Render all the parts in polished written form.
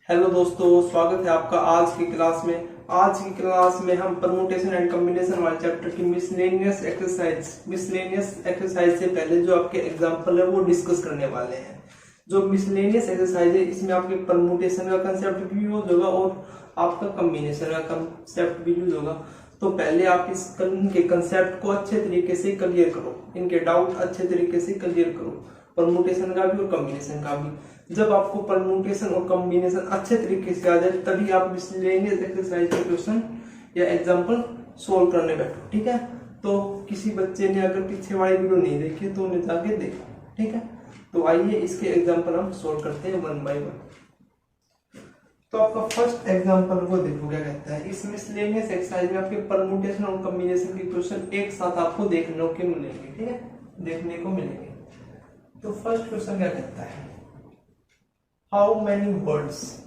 Hello दोस्तों, स्वागत है आपका आज की क्लास में। आज की क्लास में हम परमुटेशन एंड कॉम्बिनेशन वाले चैप्टर की मिसलेनियस एक्सरसाइज से पहले जो आपके एग्जांपल है वो डिस्कस करने वाले हैं। जो मिसलेनियस एक्सरसाइज है इसमें आपके परमुटेशन का कंसेप्ट भी यूज होगा और आपका कॉम्बिनेशन का कंसेप्ट भी यूज होगा। तो पहले आप इनके कंसेप्ट को अच्छे तरीके से क्लियर करो, इनके डाउट अच्छे तरीके से क्लियर करो, परमुटेशन का भी और कॉम्बिनेशन का भी। जब आपको परमुटेशन और कॉम्बिनेशन अच्छे तरीके से आ जाए तभी आप मिसलेनियस एक्सरसाइज के क्वेश्चन या एग्जांपल सोल्व करने बैठो, ठीक है। तो किसी बच्चे ने अगर पीछे वाली वीडियो नहीं देखी तो उन्हें जाके देखो, ठीक है। तो आइए इसके एग्जांपल हम सोल्व करते हैं वन बाय वन। तो आपका फर्स्ट एग्जांपल वो देखो क्या कहता है। इस मिसलेनियस एक्सरसाइज में आपके परमुटेशन और कॉम्बिनेशन के क्वेश्चन एक साथ आपको देखने को मिलेंगे, ठीक है, देखने को मिलेंगे। तो फर्स्ट क्वेश्चन क्या कहता है, how many words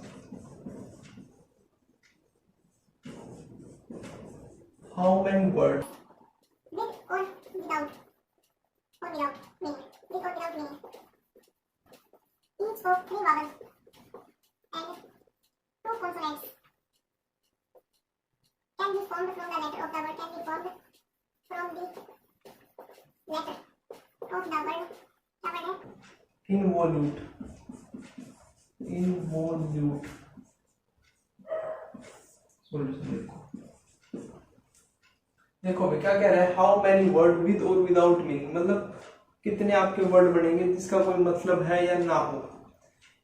with or without meaning, each of three vowels and two consonants can be formed from the letter of the word, can be formed from the letter of the word है involute solution. देखो भाई क्या कह रहा है, how many word with or without meaning, मतलब कितने आपके वर्ड बनेंगे जिसका कोई मतलब है या ना हो।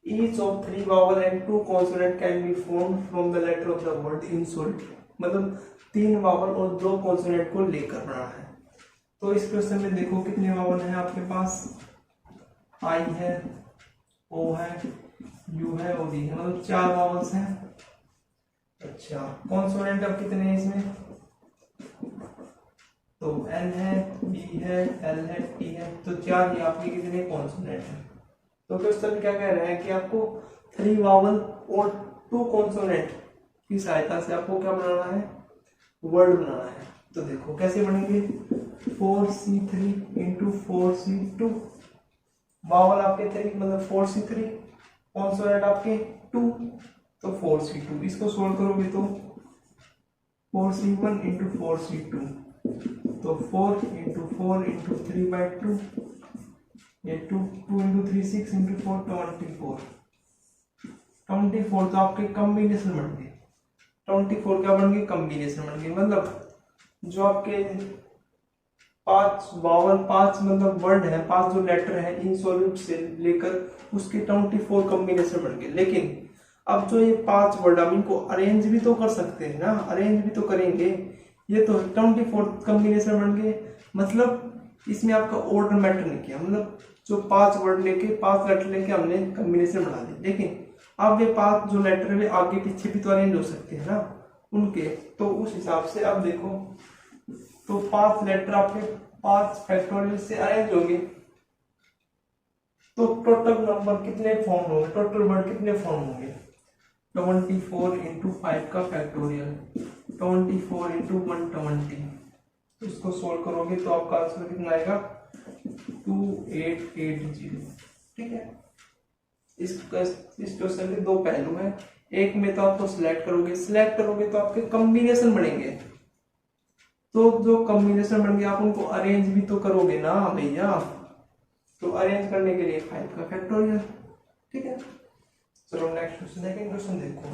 Each of three vowel and two consonant can be formed from the letter of the word insult, मतलब तीन वावल और दो कॉन्सोनेंट को लेकर बना है। तो इस क्वेश्चन में देखो कितने वावल हैं आपके पास, आई है, ओ है, यू है और ई है, मतलब चार वावल्स हैं। अच्छा, कॉन्सोनेंट अब कितने हैं इसमें, तो एन है, बी है, एल है, टी है, तो चार ही आपके कितने कॉन्सोनेंट हैं। तो क्वेश्चन क्या कह रहा है कि आपको थ्री वावल और टू कॉन्सोनेंट की सहायता से आपको क्या बनाना है, वर्ड बनाना है। तो देखो कैसे बनेंगे, 4C3 इंटू 4C2, वावल आपके थ्री मतलब 4C3, कॉन्सोनेंट आपके 2 तो 4C2। इसको सोल्व करोगे तो 4C1 इंटू 4C2 तो 4 इंटू 4 इंटू 3/2, ये 2 इंटू 3 6 इंटू 4 24 तो आपके कॉम्बिनेशन बन गए। 24 क्या बन गए, कॉम्बिनेशन बन गए। मतलब जो आपके पांच वावल, पांच मतलब वर्ड है, पांच जो लेटर है इनसोल्यूट से लेकर उसके 24 कॉम्बिनेशन बन गए। लेकिन अब जो ये पांच वर्ड हम इनको अरेंज भी तो कर सकते हैं ना, अरेंज भी तो करेंगे। ये तो 24 कॉम्बिनेशन बन गए, मतलब इसमें आपका ऑर्डर मैटर नहीं किया, मतलब जो पांच वर्ड लेके पांच लेटर लेके हमने कॉम्बिनेशन बना दी। लेकिन अब ये पांच जो लेटर है आगे पीछे भी तो अरेंज हो सकते हैं ना उनके। तो उस हिसाब से अब देखो, तो पांच लेटर आपके पांच फैक्टोरियल से अरेंज होंगे, तो टोटल नंबर कितने फॉर्म होंगे, टोटल वर्ड कितने फॉर्म होंगे, 24 इंटू 5 का फैक्टोरियल, 24 इंटू 120। इसको सोल्व करोगे तो आपका आंसर कितना आएगा, 2880, ठीक है। इस क्वेश्चन के दो पहलू हैं, एक में तो आपको सिलेक्ट करोगे तो आपके कॉम्बिनेशन बनेंगे, तो जो कॉम्बिनेशन बन गया आप उनको अरेंज भी तो करोगे ना भैया। तो अरेंज करने के लिए 5 का फैक्टोरियल, ठीक है। चलो नेक्स्ट क्वेश्चन, सेकंड क्वेश्चन देखो।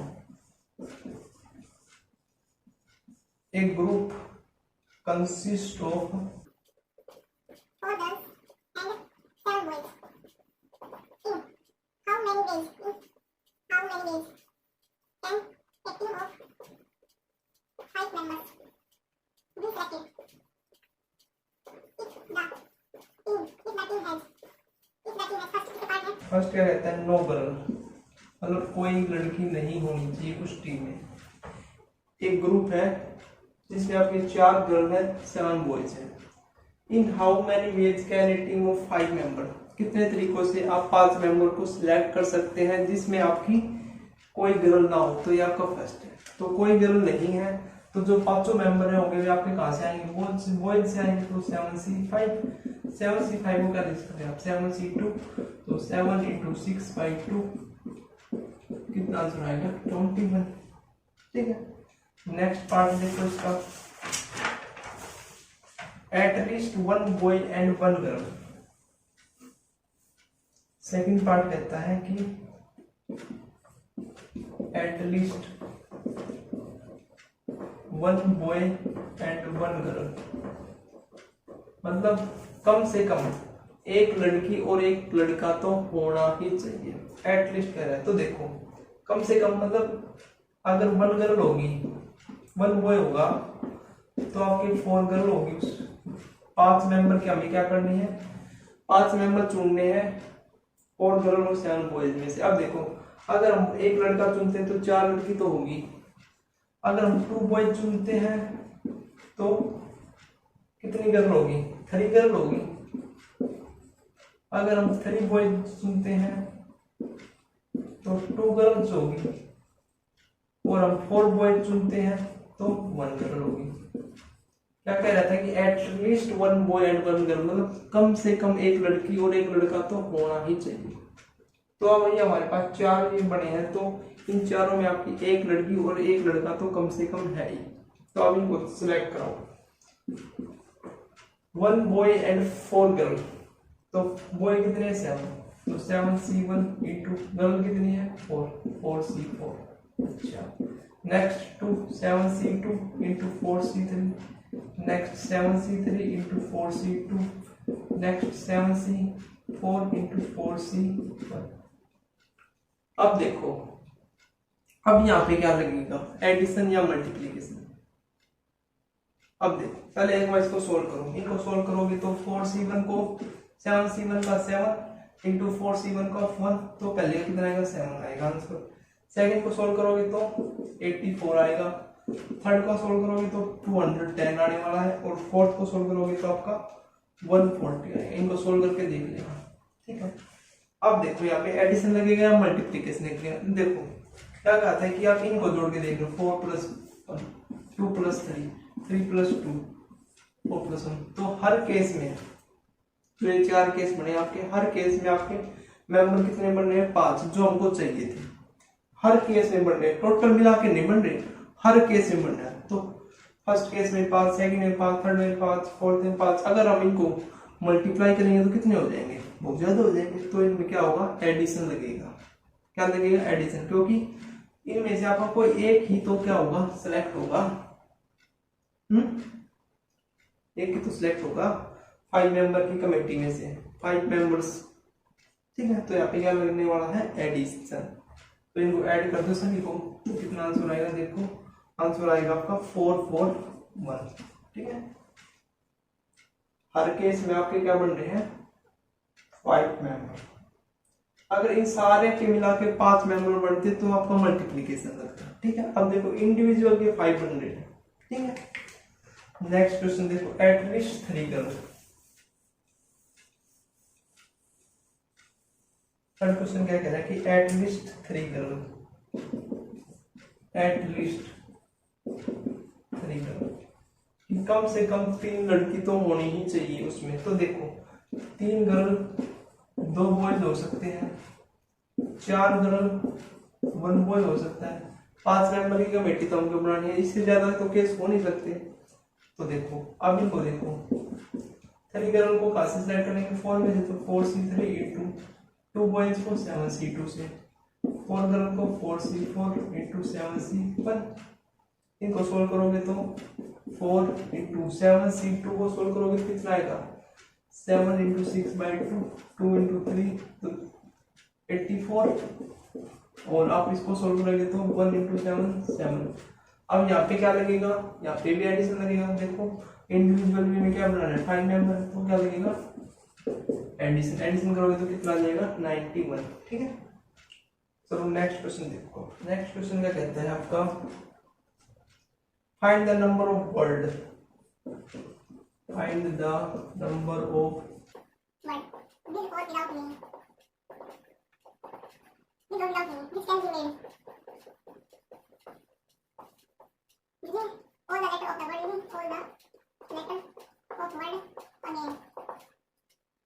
A group consists of fathers and 7 boys. In how many days can a team of 5 members be selected if the team has first क्या रहता है, नो गर्ल, मतलब कोई लड़की नहीं होनी चाहिए उस टीम में। एक ग्रुप है जिसमें आपके 4 गर्ल है, 7 बॉयज है। In how many ways can a team of 5 member, कितने तरीकों से आप 5 मेंबर को सिलेक्ट कर सकते हैं जिसमें आपकी कोई गर्ल ना हो। तो ये आपका फर्स्ट है। तो कोई गर्ल नहीं है तो जो पांचों मेंबर होंगे वे आपके कहां से आएंगे, बॉयज से आएंगे। तो 7C5 को क्या लिख सकते हैं आप, 7C2 तो 7 इंटू 6/2 कितना आंसर आएगा 21। ठीक है, नेक्स्ट पार्ट देखो इसका, at least one boy and one girl. Second part कहता है कि at least one boy and one girl, मतलब कम से कम एक लड़की और एक लड़का तो होना ही चाहिए। एटलीस्ट कह रहा है तो देखो कम से कम मतलब अगर वन गर्ल होगी वन बॉय होगा तो आपकी 4 गर्ल होगी। उस 5 मेंबर की हमें क्या करनी है, 5 मेंबर चुनने हैं 4 गर्ल और 7 बॉयज में से। अब देखो अगर हम एक लड़का चुनते हैं तो 4 लड़की तो होगी, अगर हम 2 बॉयज चुनते हैं तो कितनी गर्ल होगी, 3 गर्ल होगी। अगर हम 3 बॉयज चुनते हैं तो 2 गर्ल्स होगी, और हम 4 बॉयज चुनते हैं तो 1 गर्ल होगी। क्या कह रहा था कि at least one boy and one girl, मतलब कम से कम एक लड़की और एक लड़का तो होना ही चाहिए। तो अब ये हमारे पास 4 ये बने हैं, तो इन चारों में आपकी एक लड़की और एक लड़का तो कम से कम है ही। तो अब इनको सिलेक्ट कराओ, 1 बॉय एंड 4 गर्ल। तो बॉय कितने हैं 7, तो 7C1 इंटू गर्ल कितनी है 4C4। अच्छा, next 7C2 into 4C3, next 7C3 into 4C2, next 7C4 into 4C1। अब देखो अब यहाँ पे क्या लगेगा, एडिशन या मल्टीप्लीकेशन। अब देखो पहले एक बार इसको सोल्व करो, इनको सोल्व करोगे तो 4C1 को 7C1 का 7 इंटू 4C1 का 1, तो पहले कितना आएगा 7 आएगा आंसर। सेकंड को सोल्व करोगे तो 84 आएगा, थर्ड को सोल्व करोगे तो 210 आने वाला है, और फोर्थ को सोल्व करोगे तो आपका 140 आएगा। इनको सोल्व करके देख लेना। ठीक है, अब देखो यहाँ पे एडिशन लगेगा या मल्टीप्लीकेशन लगेगा। देखो क्या कहा था कि आप इनको जोड़ के देख लो, 4 + 1 2 + 3 3 + 2 4 + 1। तो हर केस में तो ये 4 केस बने आपके, हर केस में आपके मेंबर कितने बन रहे हैं 5, जो हमको चाहिए थे। हर केस में बन रहे, टोटल मिला के नहीं बन रहे, हर केस में बन रहा है। तो फर्स्ट केस में 5, सेकंड में 5, थर्ड में 5, फोर्थ में 5। अगर हम इनको मल्टीप्लाई करेंगे तो कितने हो जाएंगे, बहुत ज्यादा हो जाएंगे। तो इनमें क्या होगा, एडिशन लगेगा। क्या लगेगा, एडिशन, क्योंकि इनमें से आपका कोई एक ही तो क्या होगा, सिलेक्ट होगा। एक ही तो सिलेक्ट होगा 5 मेंबर की कमेटी में से, 5 मेंबर्स। ठीक है, तो यहाँ पे क्या लगने वाला है, एडिशन। तो इनको ऐड कर दो सभी को, तो कितना आंसर आएगा, देखो आंसर आएगा आपका 441। ठीक है, हर केस में आपके क्या बन रहे हैं 5 मेंबर। अगर इन सारे के मिला के 5 मेंबर बनते तो आपका मल्टीप्लीकेशन लगता है। ठीक है, अब देखो इंडिविजुअल के 5 बन रहे हैं। ठीक है, नेक्स्ट क्वेश्चन देखो, एटलीस्ट 3 गर्ल। थर्ड क्वेश्चन क्या कह रहा है कि एटलीस्ट 3 गर्ल, एटलीस्ट 3 गर्ल, कम से कम 3 लड़की तो होनी ही चाहिए उसमें। तो देखो 3 गर्ल 2 बॉयज हो सकते हैं, 4 गर्ल 1 बॉय हो सकता है, 5 मेंबर की कमेटी तो हमको बनानी है, इससे ज्यादा तो केस हो नहीं सकते। तो देखो अब इनको देखो, 3 गर्ल को कहाँ से सिलेक्ट करेंगे, 4 में से, तो 4C3 इंटू 2 बॉयज को 7C2 से, 4 गर्ल को 4C4 इंटू 7C1। इनको सोल्व करोगे तो 4 इंटू 7C2 को सोल्व करोगे तो कितना आएगा, 7 इंटू 6/2 2 इंटू 3 तो 84, और आप इसको सोल्व करोगे तो 1 इंटू 7 7। अब यहाँ पे क्या लगेगा, यहाँ पे भी एडिशन लगेगा। देखो इंडिविजुअल में क्या बनाना है 5 मेंबर, तो क्या लगेगा एडिशन, एडिशन करोगे तो कितना आ जाएगा 91। ठीक है, चलो नेक्स्ट क्वेश्चन देखो। नेक्स्ट क्वेश्चन क्या कहता है आपका, find the number of word, find the number of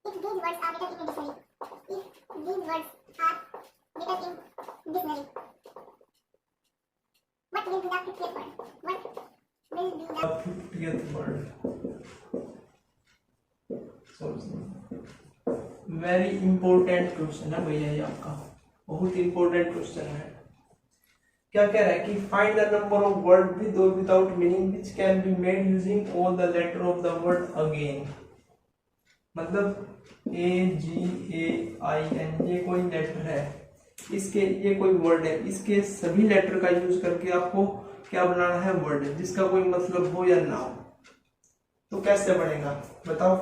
If these words are written in dictionary, 50th word. Very important question है भैया, ये आपका बहुत इंपॉर्टेंट क्वेश्चन है। क्या कह रहा है कि find the number of word with or without meaning which can be made using all the letter of the word again. मतलब A ji A I N ये कोई लेटर है, इसके ये कोई वर्ड है, इसके सभी लेटर का यूज करके आपको क्या बनाना है, वर्ड जिसका कोई मतलब हो या ना हो। तो कैसे बनेगा बताओ।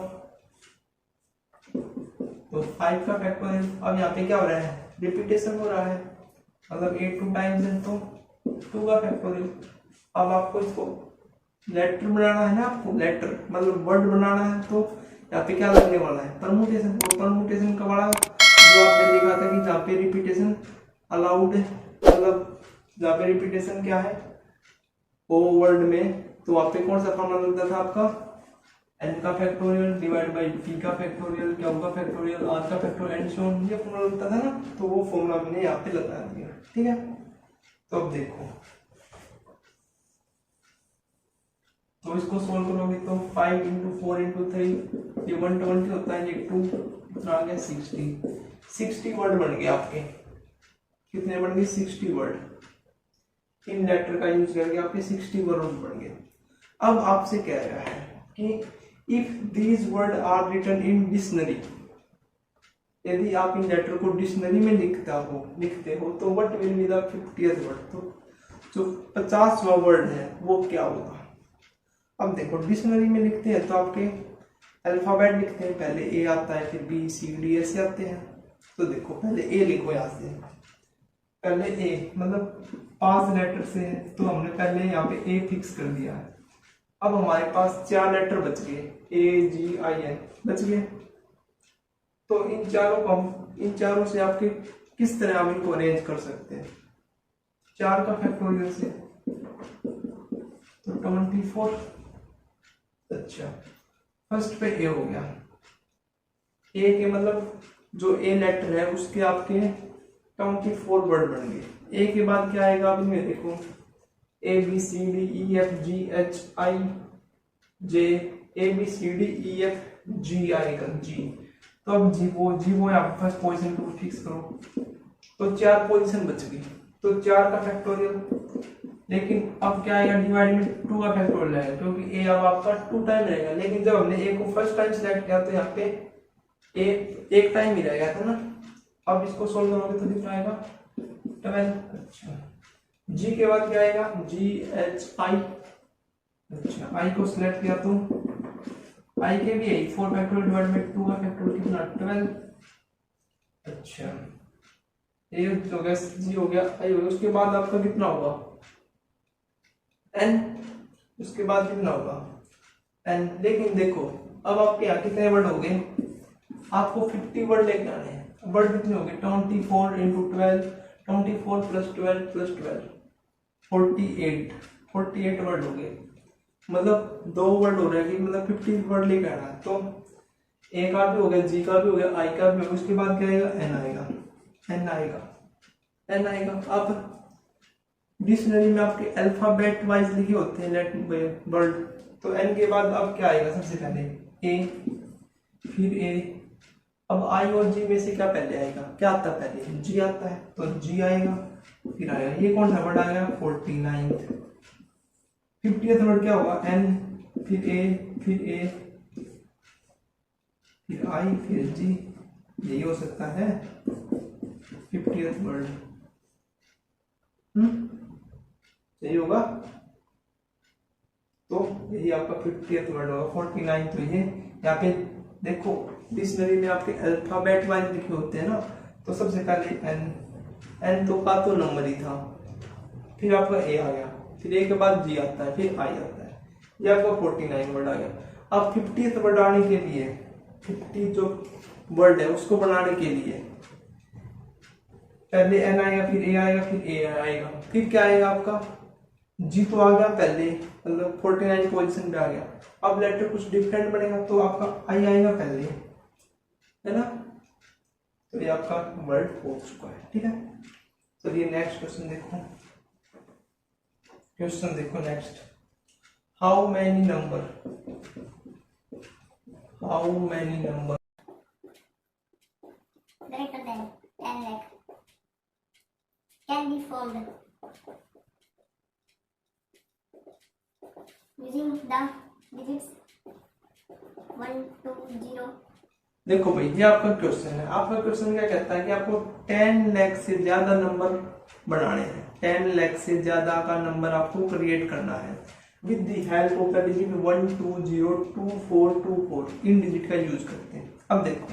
तो 5 का फैक्टोरियल, अब यहाँ पे क्या हो रहा है, रिपीटेशन हो रहा है, मतलब 8 2 टाइम्स है तो 2 का फैक्टोरियल। अब आपको इसको लेटर बनाना है ना, आपको लेटर मतलब वर्ड बनाना है, तो यहाँ पे क्या लगने वाला है, परमुटेशन। तो परमुटेशन का बड़ा जो आपने देखा था कि जहाँ पे रिपीटेशन अलाउड है, मतलब जहाँ पे रिपीटेशन क्या है वो वर्ड में, तो वहाँ पे कौन सा फॉर्मूला लगता था आपका, n का फैक्टोरियल डिवाइड बाई p का फैक्टोरियल, q का फैक्टोरियल, r का फैक्टोरियल एंड सो ऑन, ये फॉर्मूला लगता था ना। तो वो फॉर्मूला मैंने यहाँ पे लगा दिया, ठीक है। तो अब देखो, तो इसको सोल्व करोगे तो 5 इंटू 4 इंटू 3 ये 120 होता है, ये 2 कितना आ गया 60 वर्ड बन गए आपके। कितने बन गए, 60 वर्ड। इन लेटर का यूज करके आपके 60 वर्ड बन गए। अब आपसे कह रहा है कि if these word are written in dictionary, यदि आप इन लेटर को डिक्शनरी में लिखते हो तो what will be the 50th word. तो जो 50वां वर्ड है वो क्या होगा। अब देखो डिक्शनरी में लिखते हैं तो आपके अल्फाबेट लिखते हैं, पहले ए आता है, फिर बी सी डी ऐसे आते हैं। तो देखो पहले ए लिखो, यहाँ से पहले ए मतलब 5 लेटर से है, तो हमने पहले यहाँ पे ए फिक्स कर दिया है। अब हमारे पास 4 लेटर बच गए, ए जी आई एन बच गए। तो इन चारों से आपके किस तरह आप इनको अरेंज कर सकते हैं। 4 का फैक्टोरियल से तो 24। अच्छा, फर्स्ट पे ए हो गया, ए के मतलब जो ए लेटर है उसके आपके 24 वर्ड बन गए। ए के बाद क्या आएगा, आप इनमें देखो A B C D E F G H I J, A B C D E F G आएगा जी। तो अब जी वो आप फर्स्ट पोजीशन को फिक्स करो, तो 4 पोजीशन बच गई, तो 4 का फैक्टोरियल। लेकिन अब क्या आएगा, डिवाइड में 2 का फैक्टोरियल आएगा, क्योंकि ए अब आपका 2 टाइम रहेगा। लेकिन जब हमने ए को फर्स्ट टाइम सिलेक्ट किया तो यहाँ पे ए एक टाइम ही रहेगा था ना। अब इसको सोल्व करोगे तो कितना आएगा 12। अच्छा, जी के बाद क्या आएगा, जी एच आई। अच्छा, आई को सिलेक्ट किया तो आई के भी यही 4 फैक्टोरियल डिवाइड बाई 2 का फैक्टोरियल कितना 12। अच्छा, ए हो गया, जी हो गया, आई हो गया। उसके बाद आपका कितना होगा एन, उसके बाद कितना होगा एन। लेकिन देखो अब आपके यहाँ कितने वर्ड हो गए, आपको 50 वर्ड लेके आने हैं। वर्ड कितने हो गए, 24 इंटू 12, 24 प्लस 12 प्लस 12 48 वर्ड हो गए। मतलब 2 वर्ड हो रहे हैं, मतलब 50 वर्ड लेके आना। तो ए का भी हो गया, जी का भी हो गया, आई का भी हो गया। उसके बाद क्या आएगा, एन आएगा, एन आएगा, एन आएगा। अब डिक्शनरी में आपके अल्फाबेट वाइज लिखे होते हैं वर्ड, तो एन के बाद अब क्या आएगा, सबसे पहले ए, फिर ए। अब आई और जी में से क्या पहले आएगा, क्या आता है पहले, जी आता है, तो जी आएगा। फिर आएगा ये कौन सा वर्ड आएगा, 49th। 50th वर्ड क्या होगा, एन, फिर ए, फिर आई, फिर जी। यही हो सकता है 50th वर्ड। यही होगा, तो यही आपका 50th वर्ड होगा 49। तो ये यहाँ पे देखो डिक्शनरी में आपके अल्फाबेट वाइज लिखे होते हैं ना। तो सबसे पहले एन तो का तो नंबर ही था, फिर आपका ए आ गया, फिर ए के बाद जी आता है, फिर आई आता है, ये आपका 49 वर्ड आ गया। अब 50th वर्ड आने के लिए, 50 जो वर्ड है उसको बनाने के लिए पहले एन आएगा, फिर ए आएगा, फिर ए आएगा, फिर क्या आएगा आपका जी तो आ गया पहले, मतलब 49 पोजीशन पे आ गया। अब लेटर कुछ डिफरेंट बनेगा तो आपका आई आएगा पहले, है ना। तो ये आपका वर्ड हो चुका है, ठीक है। चलिए नेक्स्ट क्वेश्चन देखो। क्वेश्चन देखो next, how many number greater than 10 lakh can be formed using the digits 1 2 0। देखो भाई ये आपका क्वेश्चन है। आपका क्वेश्चन क्या कहता है कि आपको 10 लाख से ज्यादा नंबर बनाने हैं, 10 लाख से ज्यादा का नंबर आपको क्रिएट करना है with the help of the digit 1 2 0 2 4 2 4। In digit का यूज करते हैं। अब देखो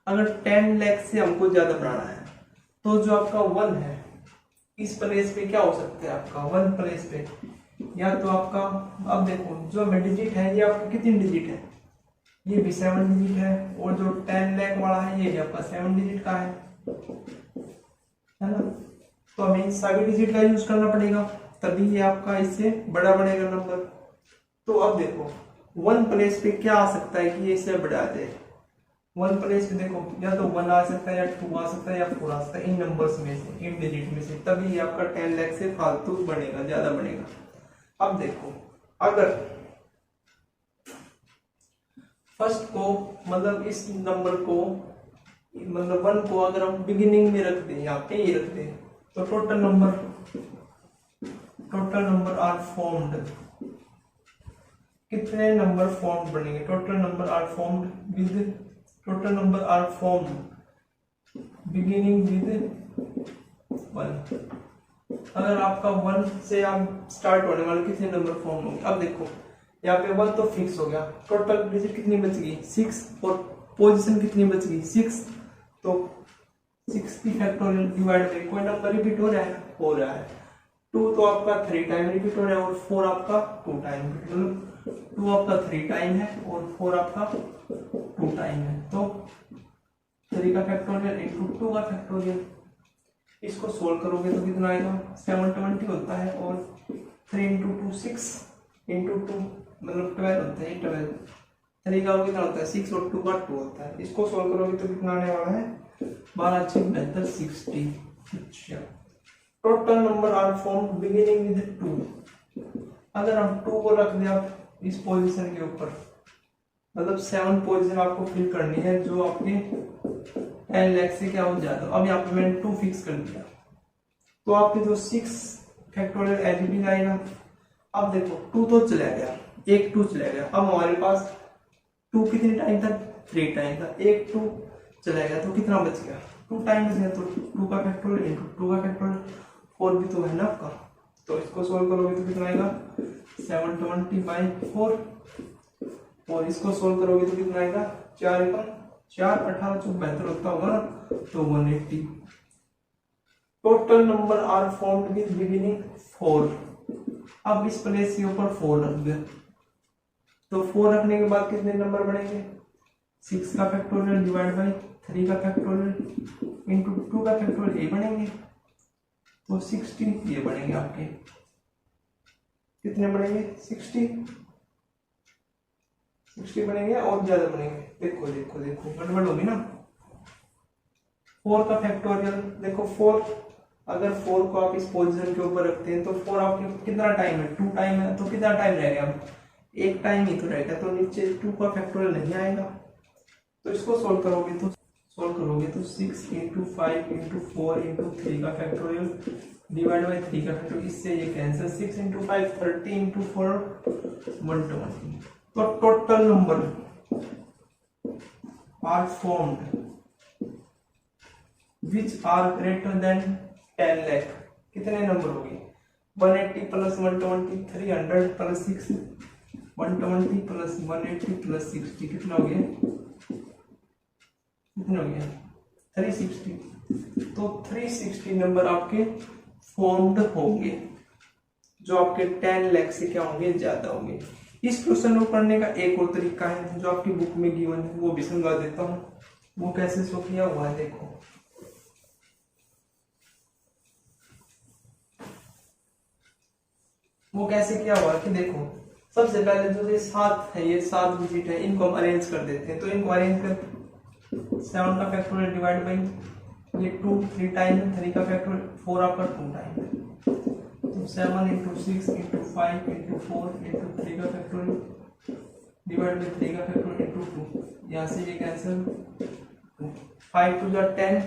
अगर 10 लाख से हमको ज्यादा बनाना है तो जो आपका 1 है इस प्लेस पे क्या हो सकता है, आपका 1 प्लेस पे या तो आपका, अब देखो जो डिजिट है ये आपका कितनी डिजिट है, ये भी 7 डिजिट है, और जो 10 लाख वाला है ये भी आपका 7 डिजिट का है ना। तो हमें सभी डिजिट का यूज करना पड़ेगा तभी ये आपका इससे बड़ा बनेगा नंबर। तो अब देखो 1 प्लेस पे क्या आ सकता है कि ये इससे बढ़ा दे। 1 प्लेस पे देखो या तो 1 आ सकता है या 2 आ सकता है या 4 आ सकता है, इन नंबर्स में से, इन डिजिट में से, तभी ये आपका 10 लाख से फालतू बनेगा, ज्यादा बनेगा। अब देखो अगर फर्स्ट को मतलब इस नंबर को मतलब 1 को अगर हम बिगिनिंग में रख दें, यहाँ पे ही रख दें, तो टोटल नंबर आर फॉर्म्ड, कितने नंबर फॉर्म्ड बनेंगे, total number are formed beginning with 1। अगर आपका 1 से आप स्टार्ट होने वाले कितने नंबर फॉर्म होंगे। अब देखो यहाँ पे 1 तो फिक्स हो गया, टोटल डिजिट कितनी बच गई 6, और पोजीशन कितनी बच गई 6, तो 6 की फैक्टोरियल डिवाइड बाई कोई नंबर रिपीट हो रहा है 2 तो आपका 3 टाइम रिपीट हो रहा है और 4 आपका 2 टाइम, मतलब 2 आपका 3 टाइम है और 4 आपका 2 टाइम है, तो 3 का फैक्टोरियल इंटू 2 का फैक्टोरियल। इसको सोल्व करोगे तो कितना आएगा 720 होता है, और 3 इंटू 2 6 इंटू 2 मतलब 12 होता है, 12 3 का कितना होता है 6 और 2 का 2 होता है। इसको सोल्व करोगे तो कितना आने वाला है 12 6 बेहतर 60। अच्छा total number are form beginning with 2। अगर हम 2 को रख दें आप इस पोजीशन के ऊपर, मतलब 7 पोजीशन आपको फिल करनी है जो आपके 10 लाख से क्या हो ज्यादा। अब यहाँ पे मैंने 2 फिक्स कर दिया, तो आपके जो 6 फैक्टोरियल एच भी आएगा। अब देखो 2 तो चला गया, एक 2 चला गया, अब हमारे पास 2 कितने टाइम था 3 टाइम था, एक 2 चला गया तो कितना बच गया 2 टाइम बच गया, तो 2 का फैक्टोरियल इंटू 2 का फैक्टोरियल, 4 भी तो है ना आपका, तो इसको सोल्व करोगे तो कितना आएगा 720/4, और इसको सोल्व करोगे तो कितना आएगा 4 18 जो बेहतर होता होगा ना, तो 180। Total number are formed with beginning 4। अब इस प्लेस के ऊपर 4 रख दे, तो 4 रखने के बाद कितने नंबर बनेंगे 6 का फैक्टोरियल डिवाइड बाई 3 का फैक्टोरियल इंटू 2 का फैक्टोरियल, ये बनेंगे, तो 60 ये बनेंगे आपके, कितने बनेंगे 60 बनेंगे और ज्यादा बनेंगे। देखो देखो देखो गड़बड़ होगी ना। 4 का फैक्टोरियल देखो 4, अगर 4 को आप इस पोजीशन के ऊपर रखते हैं तो 4 आपके कितना टाइम है 2 टाइम है, तो कितना टाइम रहेगा अब एक टाइम ही तो रहेगा, तो नीचे 2 का फैक्टोरियल नहीं आएगा। तो इसको सोल्व करोगे तो 6 इंटू 5 इंटू 4 इंटू 3 का फैक्टोरियल डिवाइड बाई 3 का फैक्टोरियल, इससे ये कैंसिल, 6 इंटू 5 30 इंटू 4 120। तो total number are formed which are greater than 10 lakh, कितने नंबर हो गए 180 प्लस 120 300 प्लस 6 120 प्लस 180 प्लस 60 कितना हो गया 360। तो 360 नंबर आपके फॉर्म्ड होंगे जो आपके 10 लाख से क्या होंगे ज्यादा होंगे। इस क्वेश्चन को करने का एक और तरीका है जो आपकी बुक में गिवन है, वो भी समझा देता हूं, वो कैसे शो किया हुआ है। देखो वो कैसे किया हुआ है कि देखो सबसे पहले जो ये 7 है, ये 7 डिजिट है, इनको हम अरेंज कर देते हैं। तो इनको अरेंज कर 7 का फैक्टोरियल डिवाइड बाई ये 2 3 टाइम है, 3 का फैक्टोरियल 4 आपका 2 टाइम है, तो 7 इंटू 6 इंटू 5 इंटू 4 इंटू 3 का फैक्टोरियल डिवाइड बाई 3 का फैक्टोरियल इंटू 2, यहाँ से ये कैंसिल, 5 टू 10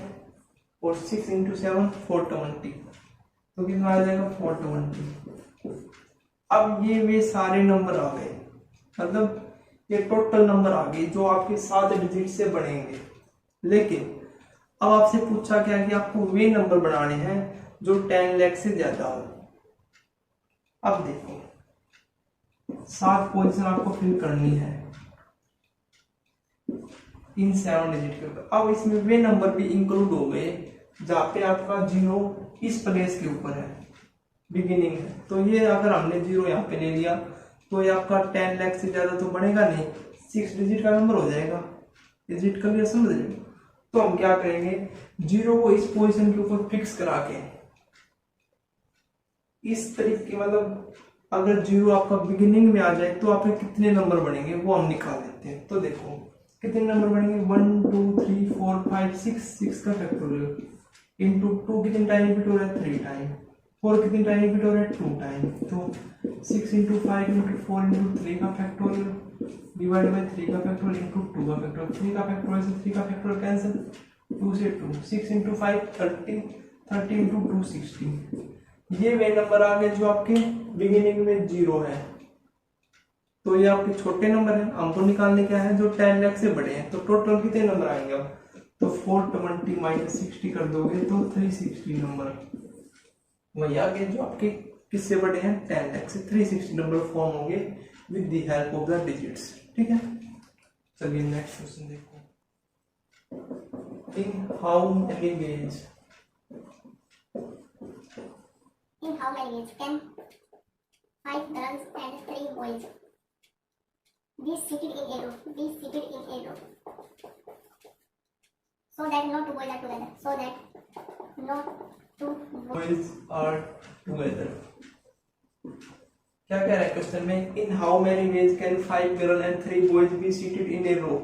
और 6 इंटू 7 420, तो कितना आ जाएगा 420। अब ये वे सारे नंबर आ गए, मतलब ये टोटल नंबर आ गए जो आपके 7 डिजिट से बढ़ेंगे। लेकिन अब आपसे पूछा क्या कि आपको वे नंबर बनाने हैं जो 10 लाख से ज्यादा हो। अब देखो 7 पोजीशन आपको फिल करनी है इन 7 डिजिट के ऊपर। अब इसमें वे नंबर भी इंक्लूड हो गए जहाँ पे आपका 0 इस प्लेस के ऊपर है, बिगिनिंग है। तो ये अगर हमने 0 यहाँ पे ले लिया तो ये आपका 10 लाख से ज्यादा तो बढ़ेगा नहीं, 6 डिजिट का नंबर हो जाएगा। डिजिट का लिया समझ लीजिए। तो हम क्या करेंगे, 0 को इस पोजीशन के ऊपर फिक्स करा के इस तरीके, मतलब अगर 0 आपका बिगिनिंग में आ जाए तो आपके कितने नंबर बनेंगे वो हम निकाल लेते हैं। तो देखो कितने नंबर बनेंगे, 1 2 3 4 5 6 का फैक्टोरियल इंटू 2 कितने टाइम रिपीट हो रहा है 3 टाइम, 4 कितने टाइम रिपीट हो रहा है 2 टाइम, तो 6 इंटू 5 इंटू 4 इंटू 3 का फैक्टोरियल डिवाइड बाई 3 का फैक्टोरियल इंटू 2 का फैक्टोरियल, 3 का फैक्टोरियल से 3 का फैक्टोरियल कैंसिल, 2 से 2, 6 इंटू 5 30, 30 इंटू 2 60। ये वे नंबर आ गए जो आपके बिगिनिंग में 0 है। तो ये आपके छोटे नंबर हैं, हमको निकालने क्या है जो 10 लाख से बड़े हैं। तो टोटल कितने नंबर आएंगे अब, तो 420 माइनस 60 कर दोगे तो 360 नंबर वही आ गए जो आपके किससे बड़े हैं 10 लाख से। 360 नंबर फॉर्म होंगे with the help of the digits. ठीक है, चलिए नेक्स्ट क्वेश्चन देखो। इन how many veg, In how many ways can 5 girls and 3 boys be seated in a row? Be seated in a row. So that no 2 boys are together. So that no 2 boys are together. क्या कह रहा है question में, in how many ways can 5 girl and 3 boys be seated in a row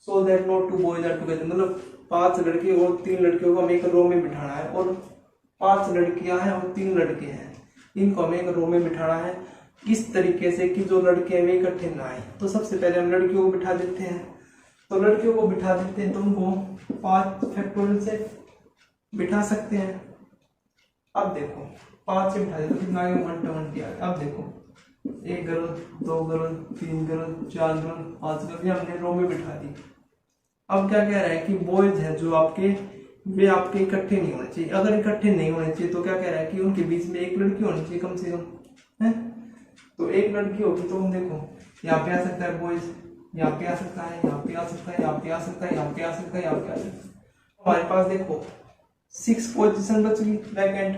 so that no 2 boys are together. मतलब 5 लड़के और 3 लड़कियों को हमें एक रो में बिठाना है, और 5 लड़कियां हैं और 3 लड़के हैं, इनको हमें एक रो में बिठाना है इस तरीके से कि जो लड़के हैं वे इकट्ठे ना आए। तो सबसे पहले हम लड़कियों को बिठा देते हैं, तो लड़कियों को बिठा देते हैं तो उनको 5 फैक्टोरियल से बिठा सकते हैं। अब देखो 5 से बिठा देते तो कितना आएगा 120 आएगा। अब देखो 1 girl 2 girl 3 girl 4 girl 5 girl हमने रो में बिठा दी। अब क्या कह रहा है कि बॉयज हैं जो आपके, वे आपके इकट्ठे नहीं होने चाहिए। अगर इकट्ठे नहीं होने चाहिए तो क्या कह रहा है कि उनके बीच में एक लड़की होनी चाहिए कम से कम, है। तो एक लड़की होगी तो हम देखो यहाँ पे आ सकता है बॉयज, यहाँ पे आ सकता है, यहाँ पे आ सकता है, यहाँ पे आ सकता है, यहाँ पे आ सकता है, यहाँ पे आ सकता है। हमारे पास देखो 6 पोजीशन बच गई वैकेंट,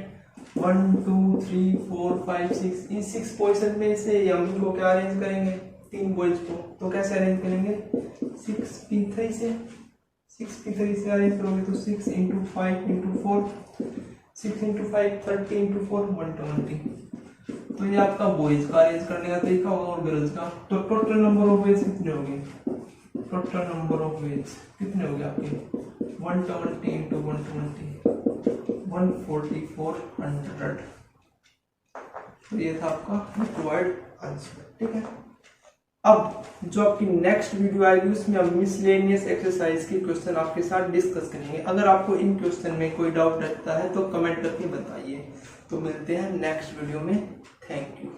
1 2 3 4 5 6। इन 6 पोजीशन में से हम इनको क्या अरेंज करेंगे, 3 बॉयज को। तो कैसे अरेंज करेंगे, 6p3 से, 6p3 से अरेंज करोगे तो 6 इंटू 5 इंटू 4, 6 इंटू 5 30 इंटू 4 120। तो ये आपका बॉयज का अरेंज करने का तरीका होगा और गर्ल्स का। तो टोटल नंबर ऑफ वेज कितने होंगे, टोटल नंबर ऑफ वेज कितने होंगे आपके 120 इंटू 120 14400। तो ये था आपका रिक्वायर्ड आंसर। ठीक है, अब जो आपकी नेक्स्ट वीडियो आएगी उसमें हम मिसलेनियस एक्सरसाइज के क्वेश्चन आपके साथ डिस्कस करेंगे। अगर आपको इन क्वेश्चन में कोई डाउट रहता है तो कमेंट करके बताइए। तो मिलते हैं नेक्स्ट वीडियो में, थैंक यू।